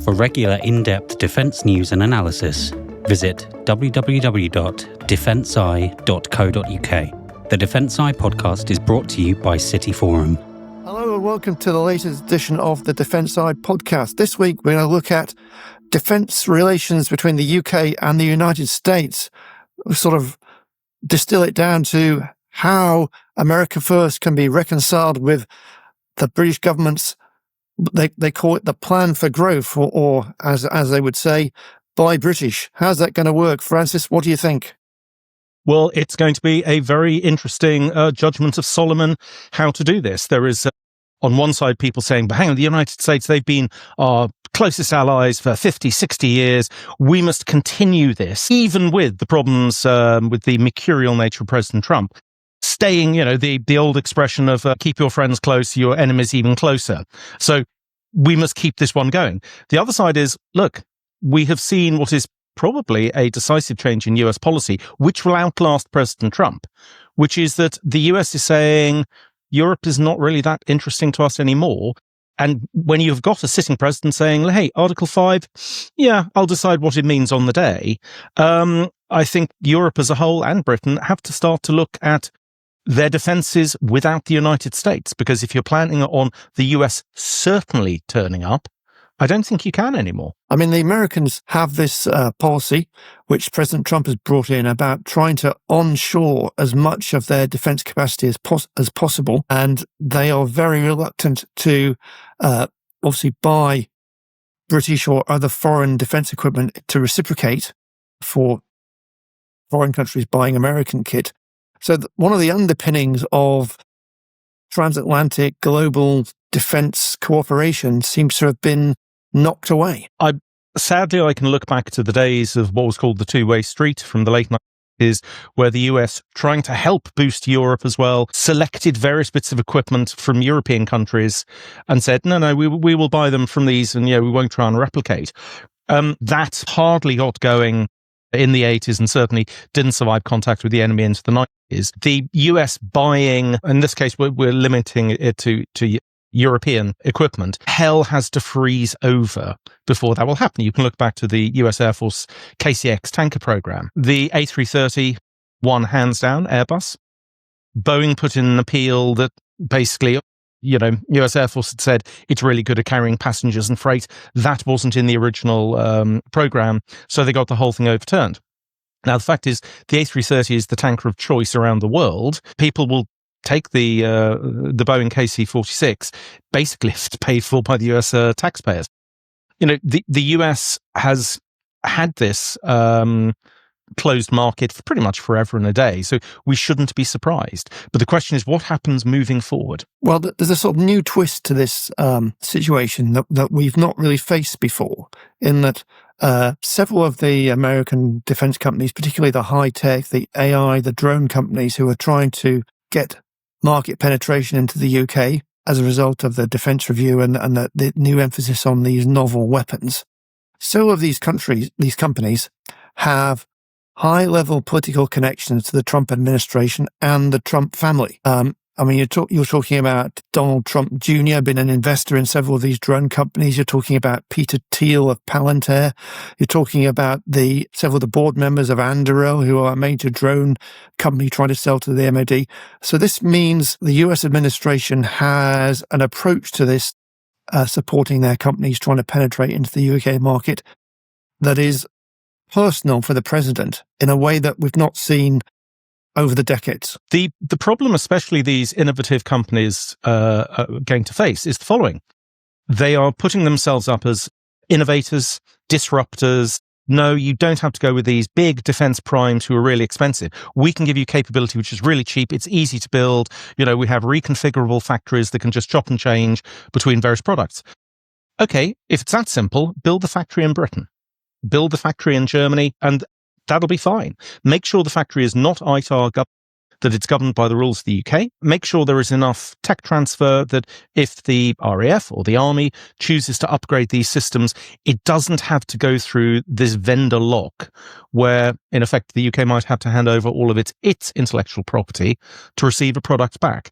For regular in-depth defence news and analysis, visit www.defenceeye.co.uk. The Defence Eye podcast is brought to you by City Forum. Hello and welcome to the latest edition of the Defence Eye podcast. This week we're going to look at defence relations between the UK and the United States. We sort of distill it down to how America First can be reconciled with the British government's, they call it the plan for growth, or as they would say, buy British. How's that going to work? Francis, what do you think? Well, it's going to be a very interesting judgment of Solomon how to do this. There is, on one side, people saying, but hang on, the United States, they've been our closest allies for 50, 60 years. We must continue this, even with the problems with the mercurial nature of President Trump. Staying, the old expression of keep your friends close, your enemies even closer. So we must keep this one going. The other side is, look, we have seen what is probably a decisive change in US policy, which will outlast President Trump, which is that the US is saying Europe is not really that interesting to us anymore. And when you've got a sitting president saying, hey, Article 5, yeah, I'll decide what it means on the day, I think Europe as a whole and Britain have to start to look at their defences without the United States, because if you're planning on the US certainly turning up, I don't think you can anymore. I mean, the Americans have this policy, which President Trump has brought in, about trying to onshore as much of their defence capacity as possible, and they are very reluctant to obviously buy British or other foreign defence equipment to reciprocate for foreign countries buying American kit. So one of the underpinnings of transatlantic global defence cooperation seems to have been knocked away. Sadly, I can look back to the days of what was called the two-way street from the late 90s, where the US, trying to help boost Europe as well, selected various bits of equipment from European countries and said, no, we will buy them from these and, we won't try and replicate. That hardly got going in the 80s and certainly didn't survive contact with the enemy into the 90s. The US buying, in this case, we're limiting it to European equipment. Hell has to freeze over before that will happen. You can look back to the US Air Force KCX tanker program. The A330 won hands down Airbus. Boeing put in an appeal that basically, US Air Force had said it's really good at carrying passengers and freight. That wasn't in the original program, so they got the whole thing overturned. Now, the fact is, the A330 is the tanker of choice around the world. People will take the Boeing KC-46, basically it's paid for by the US taxpayers. The US has had this closed market for pretty much forever and a day, so we shouldn't be surprised. But the question is, what happens moving forward? Well, there's a sort of new twist to this situation that we've not really faced before, in that several of the American defense companies, particularly the high-tech, the AI, the drone companies who are trying to get market penetration into the UK as a result of the defence review and the new emphasis on these novel weapons. Several of these companies have high-level political connections to the Trump administration and the Trump family. You're talking about Donald Trump Jr. being an investor in several of these drone companies. You're talking about Peter Thiel of Palantir. You're talking about several of the board members of Anduril, who are a major drone company trying to sell to the MOD. So this means the US administration has an approach to this, supporting their companies trying to penetrate into the UK market, that is personal for the president in a way that we've not seen over the decades. The problem, especially these innovative companies are going to face, is the following. They are putting themselves up as innovators, disruptors. No, you don't have to go with these big defense primes who are really expensive. We can give you capability which is really cheap. It's easy to build. We have reconfigurable factories that can just chop and change between various products. Okay, if it's that simple, build the factory in Britain. Build the factory in Germany, and that'll be fine. Make sure the factory is not ITAR governed, that it's governed by the rules of the UK. Make sure there is enough tech transfer that if the RAF or the Army chooses to upgrade these systems, it doesn't have to go through this vendor lock where, in effect, the UK might have to hand over all of its intellectual property to receive a product back.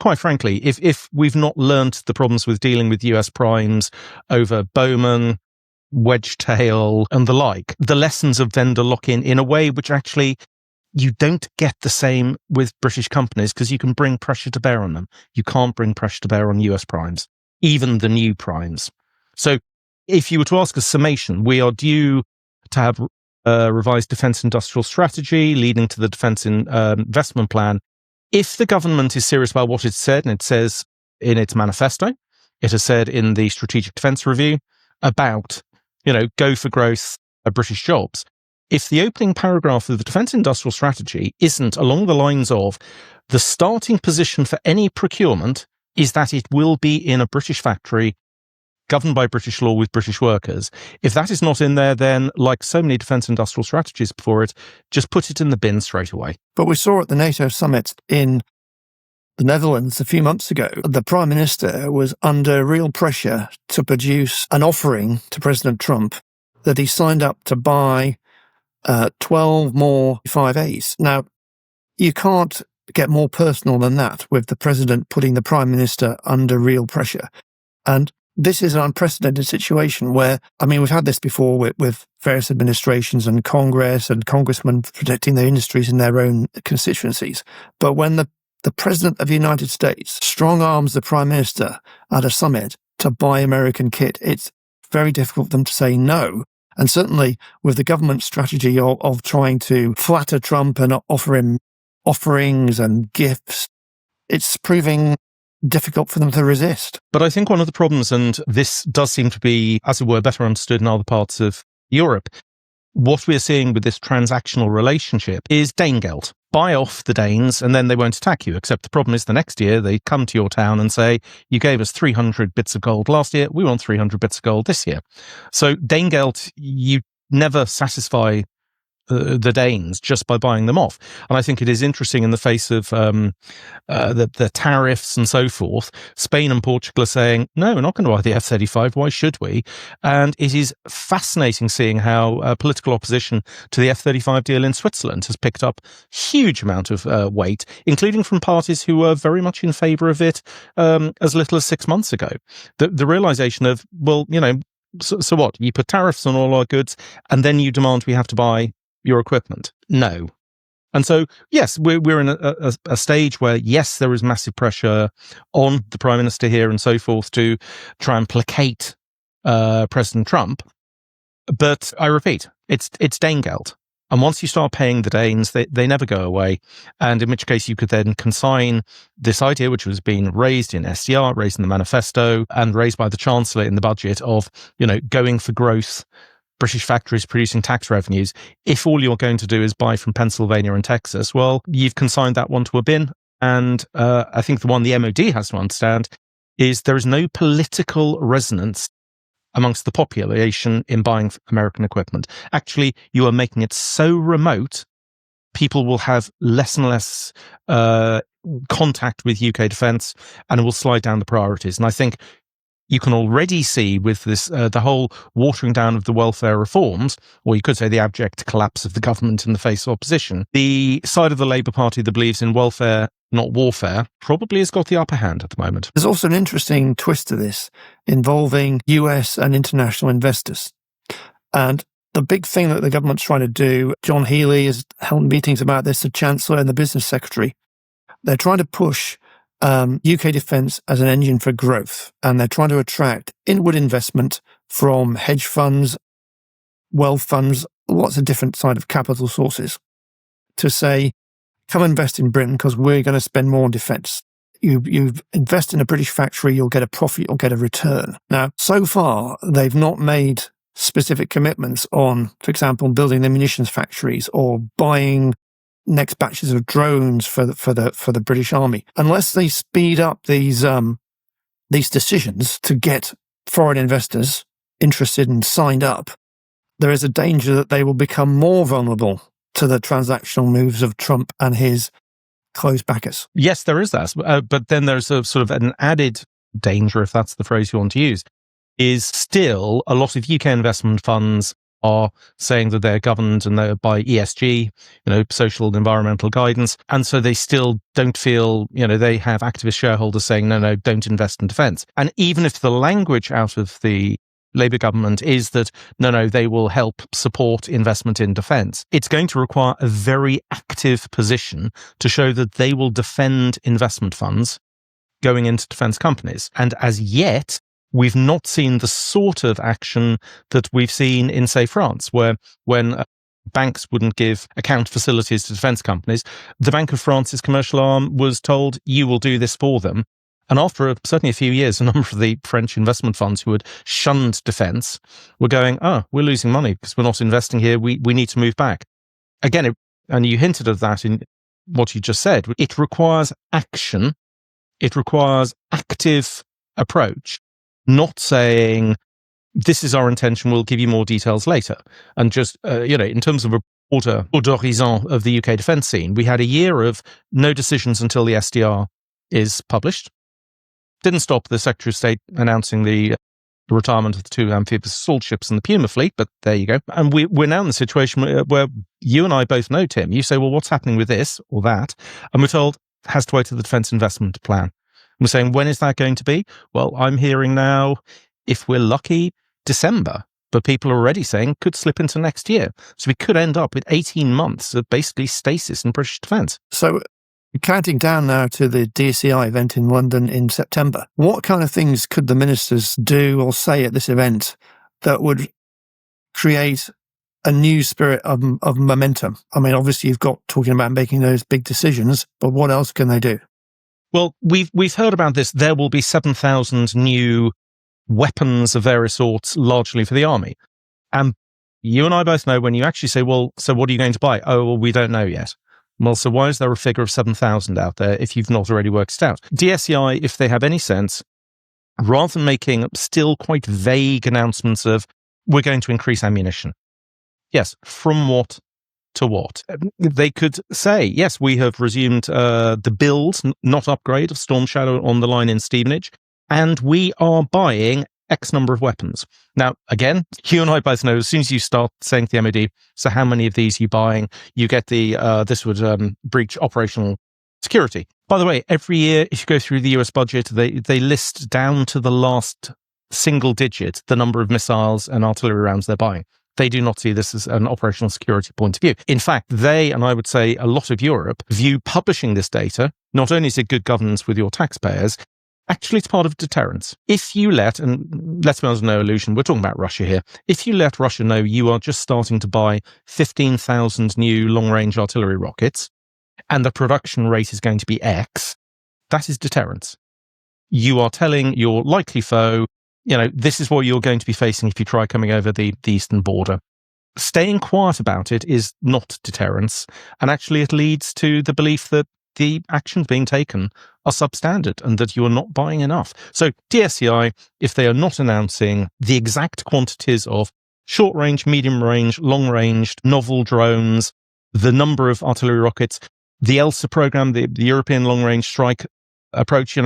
Quite frankly, if we've not learnt the problems with dealing with US primes over Bowman, wedge tail and the like, the lessons of vendor lock-in in a way which actually you don't get the same with British companies because you can bring pressure to bear on them. You can't bring pressure to bear on US primes, even the new primes. So if you were to ask a summation, we are due to have a revised defence industrial strategy leading to the defence investment plan. If the government is serious about what it said, and it says in its manifesto, it has said in the Strategic Defence Review about, go for growth, British jobs. If the opening paragraph of the Defence Industrial Strategy isn't along the lines of the starting position for any procurement is that it will be in a British factory governed by British law with British workers. If that is not in there, then like so many defence industrial strategies before it, just put it in the bin straight away. But we saw at the NATO summit in the Netherlands a few months ago, the Prime Minister was under real pressure to produce an offering to President Trump that he signed up to buy 12 more 5As. Now, you can't get more personal than that with the President putting the Prime Minister under real pressure. And this is an unprecedented situation where, we've had this before with various administrations and Congress and congressmen protecting their industries in their own constituencies. But when the President of the United States strong arms the Prime Minister at a summit to buy American kit, it's very difficult for them to say no. And certainly with the government strategy of trying to flatter Trump and offer him offerings and gifts, it's proving difficult for them to resist. But I think one of the problems, and this does seem to be, as it were, better understood in other parts of Europe, what we're seeing with this transactional relationship is Danegeld. Buy off the Danes and then they won't attack you. Except the problem is the next year they come to your town and say, you gave us 300 bits of gold last year, we want 300 bits of gold this year. So Danegeld, you never satisfy the Danes just by buying them off. And I think it is interesting in the face of the tariffs and so forth, Spain and Portugal are saying, no, we're not going to buy the F-35. Why should we? And it is fascinating seeing how political opposition to the F-35 deal in Switzerland has picked up huge amount of weight, including from parties who were very much in favour of it as little as 6 months ago. The realisation of, well, so what? You put tariffs on all our goods and then you demand we have to buy your equipment? No. And so, yes, we're in a stage where, yes, there is massive pressure on the Prime Minister here and so forth to try and placate President Trump. But I repeat, it's Danegeld. And once you start paying the Danes, they never go away. And in which case you could then consign this idea, which was being raised in SDR, raised in the manifesto, and raised by the Chancellor in the budget of, going for growth, British factories producing tax revenues. If all you're going to do is buy from Pennsylvania and Texas, well, you've consigned that one to a bin. And I think the one the MOD has to understand is there is no political resonance amongst the population in buying American equipment. Actually, you are making it so remote, people will have less and less contact with UK defence and it will slide down the priorities. And I think you can already see with this, the whole watering down of the welfare reforms, or you could say the abject collapse of the government in the face of opposition, the side of the Labour Party that believes in welfare, not warfare, probably has got the upper hand at the moment. There's also an interesting twist to this involving US and international investors. And the big thing that the government's trying to do, John Healey has held meetings about this, the Chancellor and the Business Secretary. They're trying to push UK defence as an engine for growth, and they're trying to attract inward investment from hedge funds, wealth funds, lots of different side of capital sources to say, come invest in Britain because we're going to spend more on defence. You invest in a British factory, you'll get a profit, you'll get a return. Now, so far, they've not made specific commitments on, for example, building the munitions factories or buying next batches of drones for the British Army. Unless they speed up these decisions to get foreign investors interested and signed up, there is a danger that they will become more vulnerable to the transactional moves of Trump and his close backers. Yes, there is that. But then there's a sort of an added danger, if that's the phrase you want to use, is still a lot of UK investment funds are saying that they're governed and they're by ESG, social and environmental guidance. And so they still don't feel, they have activist shareholders saying, no, don't invest in defence. And even if the language out of the Labour government is that, no, they will help support investment in defence. It's going to require a very active position to show that they will defend investment funds going into defence companies. And as yet, we've not seen the sort of action that we've seen in, say, France, where when banks wouldn't give account facilities to defence companies, the Bank of France's commercial arm was told, you will do this for them. And after certainly a few years, a number of the French investment funds who had shunned defence were going, we're losing money because we're not investing here. We need to move back. Again, and you hinted at that in what you just said, it requires action. It requires active approach, not saying, this is our intention, we'll give you more details later. And just, in terms of a broader horizon of the UK defence scene, we had a year of no decisions until the SDR is published. Didn't stop the Secretary of State announcing the retirement of the 2 amphibious assault ships in the Puma fleet, but there you go. And we're now in the situation where you and I both know, Tim, you say, well, what's happening with this or that? And we're told it has to wait till the Defence Investment Plan. And we're saying, when is that going to be? Well, I'm hearing now, if we're lucky, December. But people are already saying could slip into next year. So we could end up with 18 months of basically stasis in British defence. So counting down now to the DSEI event in London in September, what kind of things could the ministers do or say at this event that would create a new spirit of momentum? I mean, obviously you've got talking about making those big decisions, but what else can they do? Well, we've heard about this. There will be 7,000 new weapons of various sorts, largely for the army. And you and I both know when you actually say, well, so what are you going to buy? Oh, well, we don't know yet. Well, so why is there a figure of 7,000 out there if you've not already worked it out? DSEI, if they have any sense, rather than making still quite vague announcements of, we're going to increase ammunition. Yes, from what to what? They could say, yes, we have resumed the build, not upgrade, of Storm Shadow on the line in Stevenage, and we are buying X number of weapons. Now, again, you and I both know, as soon as you start saying to the MOD, so how many of these are you buying, you get this would breach operational security. By the way, every year, if you go through the US budget, they list down to the last single digit the number of missiles and artillery rounds they're buying. They do not see this as an operational security point of view. In fact, they, and I would say a lot of Europe, view publishing this data, not only is it good governance with your taxpayers, actually, it's part of deterrence. If you let, and let's be honest, no illusion, we're talking about Russia here. If you let Russia know you are just starting to buy 15,000 new long-range artillery rockets, and the production rate is going to be X, that is deterrence. You are telling your likely foe, this is what you're going to be facing if you try coming over the eastern border. Staying quiet about it is not deterrence, and actually it leads to the belief that the actions being taken are substandard and that you are not buying enough. So DSEI, if they are not announcing the exact quantities of short-range, medium-range, long-range, novel drones, the number of artillery rockets, the ELSA program, the European long-range strike approach,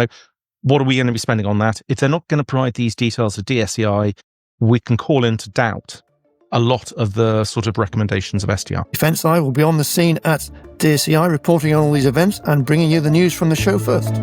what are we going to be spending on that? If they're not going to provide these details to DSEI, we can call into doubt a lot of the sort of recommendations of SDR. Defence Eye will be on the scene at DSEI, reporting on all these events and bringing you the news from the show first.